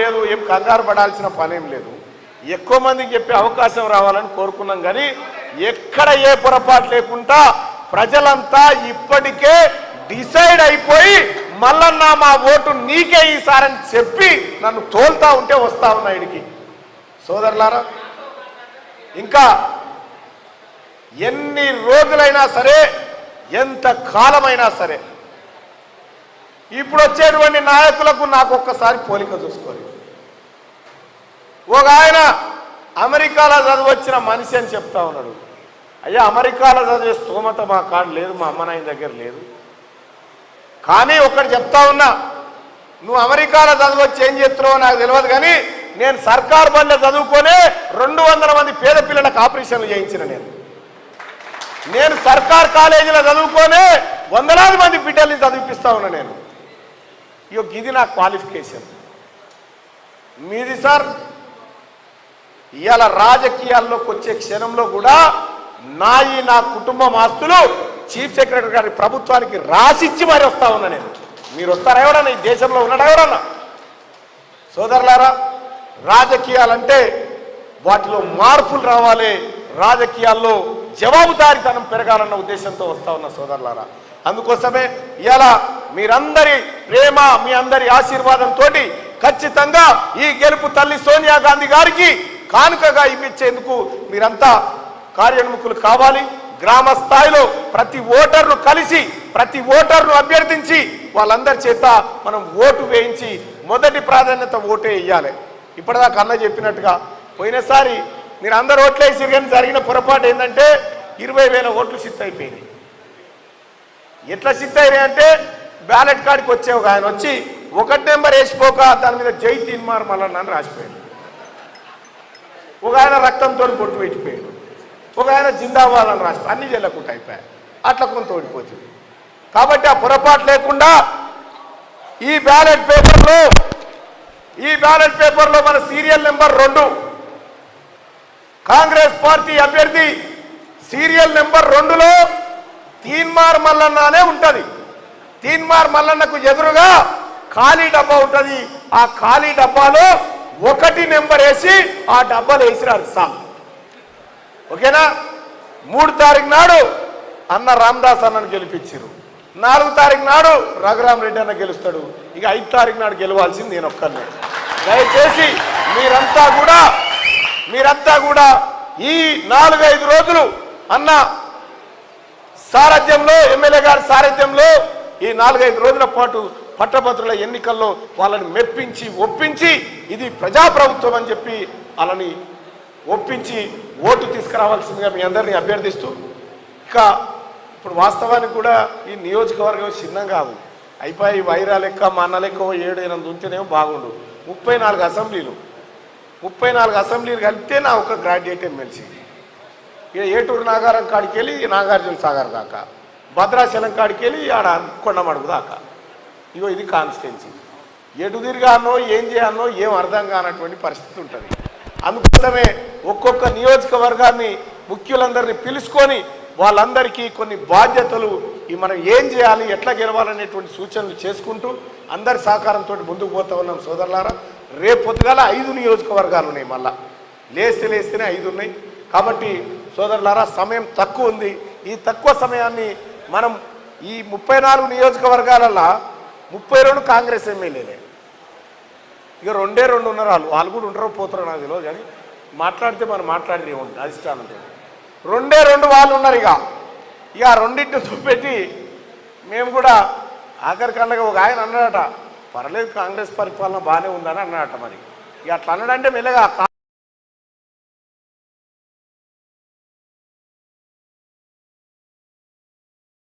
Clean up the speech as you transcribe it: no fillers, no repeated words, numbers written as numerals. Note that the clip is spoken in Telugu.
లేదు, ఏం కంగారు పడాల్సిన పనేం లేదు. ఎక్కువ మందికి చెప్పే అవకాశం రావాలని కోరుకున్నాం. కానీ ఎక్కడ ఏ పొరపాటు లేకుండా ప్రజలంతా ఇప్పటికే డిసైడ్ అయిపోయి మల్లన్న మా ఓటు నీకే ఈసారని చెప్పి నన్ను తోల్తా ఉంటే వస్తా ఉన్నా ఇడికి. సోదరులారా, ఇంకా ఎన్ని రోజులైనా సరే, ఎంత కాలమైనా సరే, ఇప్పుడు వచ్చేటువంటి నాయకులకు నాకు ఒక్కసారి పోలిక చూసుకోవాలి. ఒక ఆయన అమెరికాలో చదువు వచ్చిన మనిషి అని చెప్తా ఉన్నాడు. అయ్యా, అమెరికాలో చదివే స్తోమత మా కాడ లేదు, మా అమ్మ నాయన దగ్గర లేదు. కానీ ఒకటి చెప్తా ఉన్నా, నువ్వు అమెరికాలో చదువు వచ్చి ఏం చేస్తున్నావో నాకు తెలియదు, కానీ నేను సర్కార్ బడిలో చదువుకొని 200 మంది పేద పిల్లలకు ఆపరేషన్లు చేయించిన. నేను సర్కార్ కాలేజీలో చదువుకొని వందలాది మంది బిడ్డల్ని చదివిపిస్తా ఉన్నా. నేను ఇది నా క్వాలిఫికేషన్. మీది సార్ ఇవాళ రాజకీయాల్లోకి వచ్చే క్షణంలో కూడా నా కుటుంబం ఆస్తులు చీఫ్ సెక్రటరీ గారి ప్రభుత్వానికి రాసిచ్చి మరి వస్తా ఉన్నా నేను. మీరు వస్తారా ఎవడన్నా? ఈ దేశంలో ఉన్నాడా ఎవడన్నా? సోదరులారా, రాజకీయాలంటే వాటిలో మార్పులు రావాలి, రాజకీయాల్లో జవాబుదారీతనం పెరగాలన్న ఉద్దేశంతో వస్తా ఉన్న సోదరులారా. అందుకోసమే ఇవాళ మీరందరి ప్రేమ, మీ అందరి ఆశీర్వాదంతో ఖచ్చితంగా ఈ గెలుపు తల్లి సోనియా గాంధీ గారికి కానుకగా ఇప్పించేందుకు మీరంతా కార్యోన్ముఖులు కావాలి. గ్రామ స్థాయిలో ప్రతి ఓటర్ను కలిసి, ప్రతి ఓటర్ను అభ్యర్థించి వాళ్ళందరి చేత మనం ఓటు వేయించి మొదటి ప్రాధాన్యత ఓటే వేయాలి. ఇప్పటిదాకా అన్న చెప్పినట్టుగా పోయినసారి మీరు అందరు ఓట్లు వేసారు, కానీ జరిగిన పొరపాటు ఏంటంటే 20,000 ఓట్లు సిద్ధ అయిపోయినాయి. ఎట్లా సిద్ధ అయినాయి అంటే, బ్యాలెట్ కార్డుకి వచ్చే ఒక ఆయన వచ్చి 1 నెంబర్ వేసిపోక దాని మీద జై తీన్మార్ మల్లన్న అని రాసిపోయాడు. ఒక ఆయన రక్తంతో బొట్టు పెట్టిపోయాడు, ఒక ఆయన జిందాబాద్ అని రాసిపోయి అన్ని చెల్లకుండా అయిపోయాయి. అట్లా కొంత ఓడిపోతుంది. కాబట్టి ఆ పొరపాటు లేకుండా ఈ బ్యాలెట్ పేపర్లో మన సీరియల్ నెంబర్ 2 కాంగ్రెస్ పార్టీ అభ్యర్థి సీరియల్ నెంబర్ 2లో తీన్మార్ మల్లన్న అనే ఉంటుంది. తీన్మార్ మల్లన్నకు ఎదురుగా ఖాళీ డబ్బా ఉంటుంది. ఆ ఖాళీ డబ్బాలో 1 నెంబర్ వేసి ఆ డబ్బాలు వేసిరారు సార్. ఓకేనా? 3 తారీఖు నాడు అన్న రామదాస్ అన్నను గెలిపించారు. 4 తారీఖు నాడు రఘురామ్ రెడ్డి అన్న గెలుస్తాడు. ఇక 5 తారీఖు నాడు గెలవాల్సింది నేను ఒక్కనే. దయచేసి మీరంతా కూడా ఈ 4-5 రోజులు అన్న సారథ్యంలో, ఎమ్మెల్యే గారి సారథ్యంలో ఈ 4-5 రోజుల పాటు పట్టభద్రుల ఎన్నికల్లో వాళ్ళని మెప్పించి ఒప్పించి ఇది ప్రజాప్రభుత్వం అని చెప్పి వాళ్ళని ఒప్పించి ఓటు తీసుకురావాల్సిందిగా మీ అందరినీ అభ్యర్థిస్తూ, ఇక ఇప్పుడు వాస్తవానికి కూడా ఈ నియోజకవర్గం చిన్న కాదు, అయిపోయి వైరా లెక్క మా అన్న లెక్క 7-8 ఉంటేనేమో బాగుండు. 34 అసెంబ్లీలు కలిపితే నా ఒక గ్రాడ్యుయేట్ ఎమ్మెల్సీ. ఇక ఏటూరు నాగారం కాడికి వెళ్ళి నాగార్జున సాగర్ దాకా, భద్రాచలం కాడికి వెళ్ళి ఆడ కొండమడుగు దాకా. ఇది కాన్స్టిట్యున్సీ. ఎటు తిరిగానో ఏం చేయాలనో ఏం అర్థం కానటువంటి పరిస్థితి ఉంటుంది. అందుకోసమే ఒక్కొక్క నియోజకవర్గాన్ని ముఖ్యులందరినీ పిలుచుకొని వాళ్ళందరికీ కొన్ని బాధ్యతలు మనం ఏం చేయాలి, ఎట్లా గెలవాలనేటువంటి సూచనలు చేసుకుంటూ అందరి సహకారంతో ముందుకు పోతా ఉన్నాం సోదరులారా. రేపు పొద్దుగాల 5 నియోజకవర్గాలు ఉన్నాయి. మళ్ళా లేస్తేనే 5 ఉన్నాయి. కాబట్టి సోదరులారా, సమయం తక్కువ ఉంది. ఈ తక్కువ సమయాన్ని మనం ఈ 34 నియోజకవర్గాలలో 32 కాంగ్రెస్ ఎమ్మెల్యేలే. ఇక 2 ఉన్నారు. వాళ్ళు కూడా ఉంటారో పోతారో నాకు తెలియదు, కానీ మాట్లాడితే మనం మాట్లాడి ఏముంటుంది అధిష్టానంతో. 2 వాళ్ళు ఉన్నారు. ఇక ఆ రెండింటిని చూపెట్టి మేము కూడా ఆఖరికన్నగా ఒక ఆయన అన్నాడట, పర్లేదు కాంగ్రెస్ పరిపాలన బాగానే ఉందని అన్నాడట. మరి ఇక అట్లా అన్నాడంటే మెల్లగా